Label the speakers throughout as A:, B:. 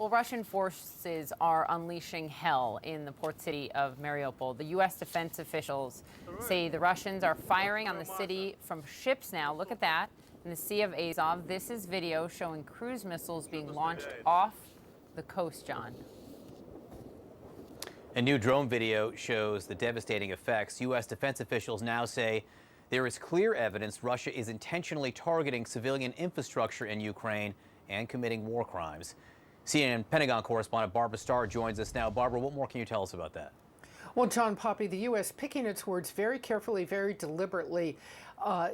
A: Well, Russian forces are unleashing hell in the port city of Mariupol. The U.S. defense officials say the Russians are firing on the city from ships now. Look at that. In the Sea of Azov, this is video showing cruise missiles being launched off the coast, John.
B: A new drone video shows the devastating effects. U.S. defense officials now say there is clear evidence Russia is intentionally targeting civilian infrastructure in Ukraine and committing war crimes. CNN Pentagon correspondent Barbara Starr joins us now. Barbara, what more can you tell us about that?
C: Well, John Poppy, the U.S. picking its words very carefully, very deliberately,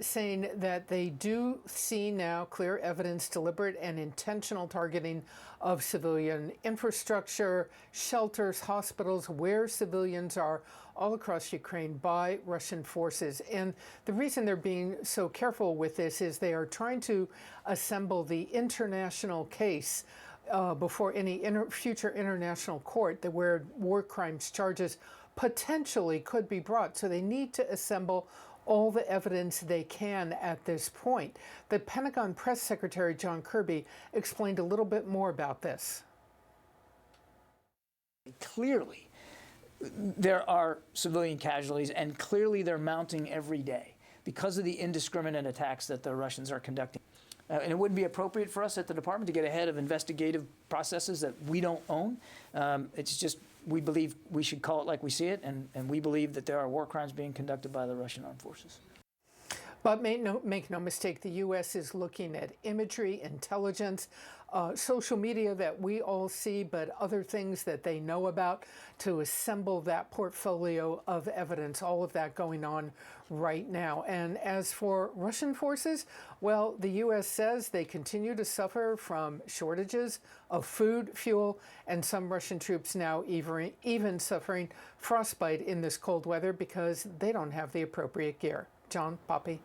C: saying that they do see now clear evidence, deliberate and intentional targeting of civilian infrastructure, shelters, hospitals, where civilians are all across Ukraine by Russian forces. And the reason they're being so careful with this is they are trying to assemble the international case before any future international court that where war crimes charges potentially could be brought. So they need to assemble all the evidence they can at this point. The Pentagon Press Secretary John Kirby explained a little bit more about this.
D: Clearly, there are civilian casualties, and clearly they're mounting every day because of the indiscriminate attacks that the Russians are conducting. And it wouldn't be appropriate for us at the department to get ahead of investigative processes that we don't own. It's just, we believe we should call it like we see it, and we believe that there are war crimes being conducted by the Russian armed forces.
C: But make no mistake, the U.S. is looking at imagery, intelligence, social media that we all see, but other things that they know about to assemble that portfolio of evidence, all of that going on right now. And as for Russian forces, well, the U.S. says they continue to suffer from shortages of food, fuel, and some Russian troops now even suffering frostbite in this cold weather because they don't have the appropriate gear. John, Poppy.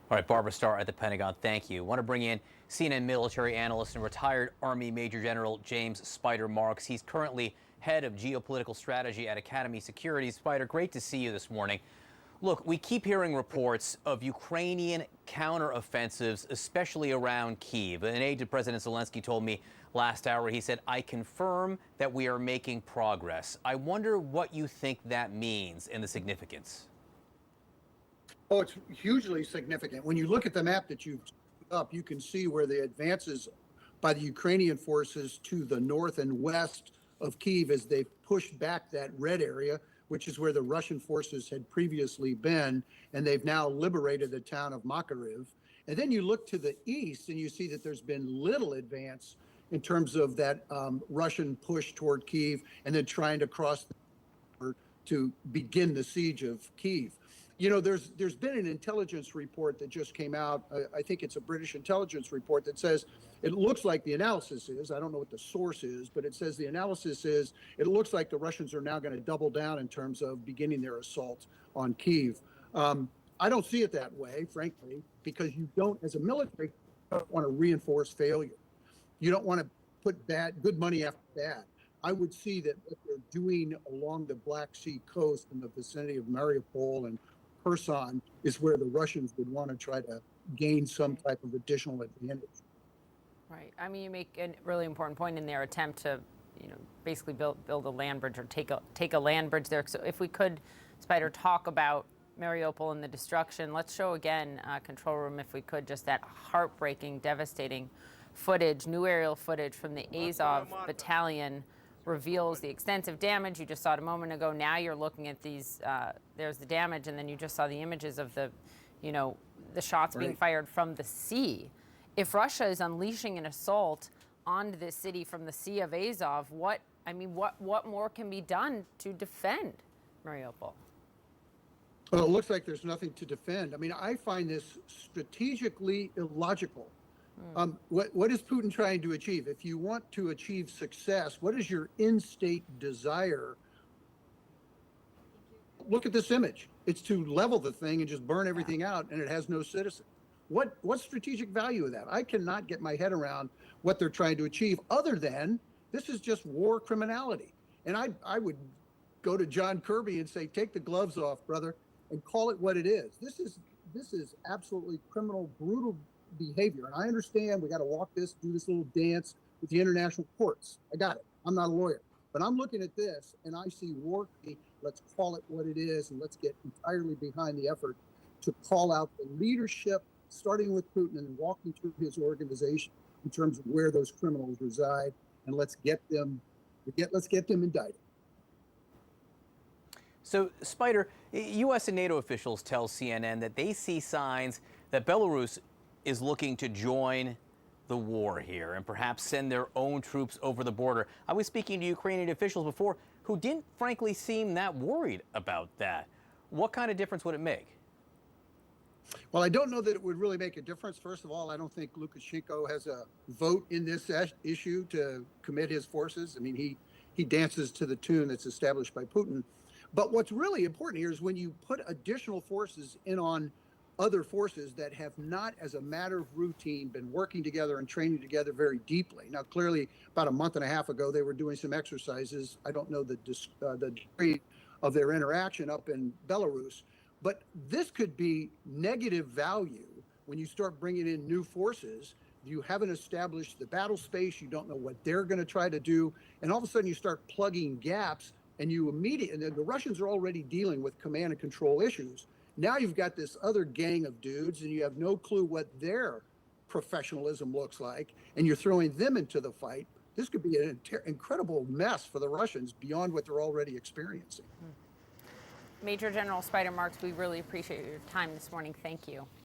B: All right, Barbara Starr at the Pentagon, thank you. I want to bring in CNN military analyst and retired Army Major General James Spider Marks. He's currently head of geopolitical strategy at Academy Securities. Spider, great to see you this morning. Look, we keep hearing reports of Ukrainian counteroffensives, especially around Kyiv. An aide to President Zelensky told me last hour, he said, "I confirm that we are making progress." I wonder what you think that means and the significance.
E: Oh, it's hugely significant. When you look at the map that you've put up, you can see where the advances by the Ukrainian forces to the north and west of Kyiv as they pushed back that red area, which is where the Russian forces had previously been, and they've now liberated the town of Makariv. And then you look to the east and you see that there's been little advance in terms of that Russian push toward Kyiv and then trying to cross the border to begin the siege of Kyiv. You know, there's been an intelligence report that just came out. I think it's a British intelligence report that says it looks like the analysis is, I don't know what the source is, but it says the analysis is it looks like the Russians are now going to double down in terms of beginning their assault on Kyiv. I don't see it that way, frankly, because you don't, as a military, you don't want to reinforce failure. You don't want to put good money after bad. I would see that what they're doing along the Black Sea coast in the vicinity of Mariupol and Kherson is where the Russians would want to try to gain some type of additional advantage.
A: Right. I mean, you make a really important point in their attempt to, basically build a land bridge or take a land bridge there. So if we could, Spider, talk about Mariupol and the destruction. Let's show again, control room, if we could, just that heartbreaking, devastating footage, new aerial footage from the Azov battalion reveals the extensive damage. You just saw it a moment ago. Now you're looking at these, there's the damage, and then you just saw the images of the shots being fired from the sea. If Russia is unleashing an assault onto this city from the Sea of Azov, what more can be done to defend Mariupol?
E: Well, it looks like there's nothing to defend. I mean, I find this strategically illogical. What is Putin trying to achieve? If you want to achieve success, what is your in-state desire? Look at this image. It's to level the thing and just burn everything out, and it has no citizen. What strategic value of that? I cannot get my head around what they're trying to achieve other than this is just war criminality. And I would go to John Kirby and say, take the gloves off, brother, and call it what it is. This is absolutely criminal, brutal behavior. And I understand we got to do this little dance with the international courts. I got it. I'm not a lawyer. But I'm looking at this and I see war, let's call it what it is, and let's get entirely behind the effort to call out the leadership, starting with Putin and walking through his organization in terms of where those criminals reside, and let's get them indicted.
B: So, Spider, U.S. and NATO officials tell CNN that they see signs that Belarus is looking to join the war here and perhaps send their own troops over the border. I was speaking to Ukrainian officials before who didn't frankly seem that worried about that. What kind of difference would it make?
E: Well, I don't know that it would really make a difference. First of all, I don't think Lukashenko has a vote in this issue to commit his forces. I mean, he dances to the tune that's established by Putin. But what's really important here is when you put additional forces in on other forces that have not, as a matter of routine, been working together and training together very deeply. Now, clearly, about a month and a half ago, they were doing some exercises. I don't know the degree of their interaction up in Belarus, but this could be negative value when you start bringing in new forces. You haven't established the battle space. You don't know what they're going to try to do. And all of a sudden, you start plugging gaps, and the Russians are already dealing with command and control issues. Now you've got this other gang of dudes, and you have no clue what their professionalism looks like, and you're throwing them into the fight. This could be an incredible mess for the Russians beyond what they're already experiencing.
A: Major General Spider Marks, we really appreciate your time this morning. Thank you.